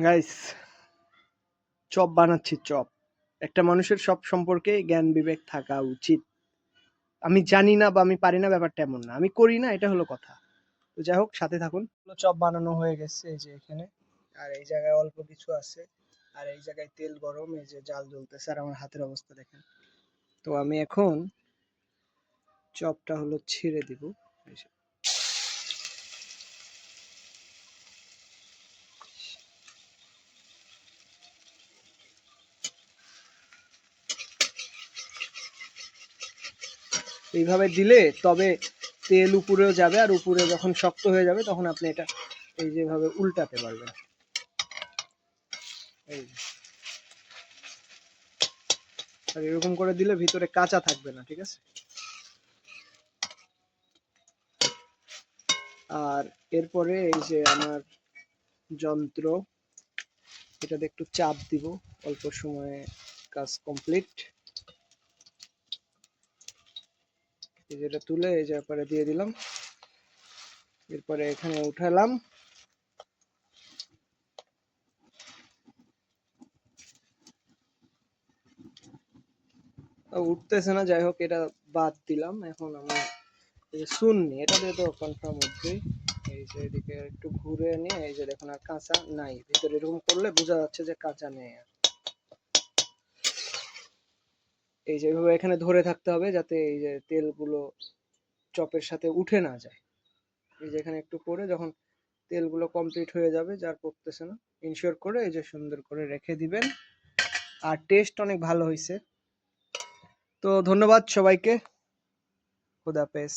Guys, chop বানাচ্ছি chop. একটা মানুষের সব সম্পর্কে জ্ঞান বিবেক থাকা উচিত। আমি জানি না বা আমি পারি না ব্যাপারটা এমন না, আমি করি না, এটা হলো কথা। তো যাই হোক, সাথে থাকুন। চপ বানানো হয়ে গেছে এই যে এখানে, আর এই জায়গায় অল্প কিছু আছে, আর এই জায়গায় তেল গরম, এই যে জাল জ্বলতেছে, আর আমার হাতের অবস্থা দেখেন। তো আমি এখন চপটা হলো ছিঁড়ে দিব। এই যে, এইভাবে দিলে তবে তেল উপরেও যাবে, আর উপরে যখন শক্ত হয়ে যাবে তখন আপনি এটা এই যেভাবে উল্টাতে পারবেন। এই যে, আর এরকম করে দিলে ভিতরে কাঁচা থাকবে না, ঠিক আছে? আর এরপরে এই যে আমার যন্ত্র, এটাতে একটু চাপ দিব, অল্প সময়ে কাজ কমপ্লিট। এই যেটা তুলে এই যে পরে দিয়ে দিলাম, এরপরে এখানে উঠালাম। উঠতেছে না, যাই হোক এটা বাদ দিলাম। এখন আমি শুননি, এটা দিয়ে তো কনফার্ম হচ্ছে। এই যে এদিকে একটু ঘুরে নিয়ে এই যে দেখুন, আর কাঁচা নাই ভিতরে, এরকম করলে বোঝা যাচ্ছে যে কাঁচা নেই। এই যে এভাবে এখানে ধরে থাকতে হবে যাতে এই যে তেলগুলো চপের সাথে উঠে না যায়। এই যে এখানে একটু করে যখন তেলগুলো কমপ্লিট হয়ে যাবে, যার পড়তেছে না, ইনশিওর করে এই যে সুন্দর করে রেখে দিবেন। আর টেস্ট অনেক ভালো হয়েছে। তো ধন্যবাদ সবাইকে, খোদাফেজ।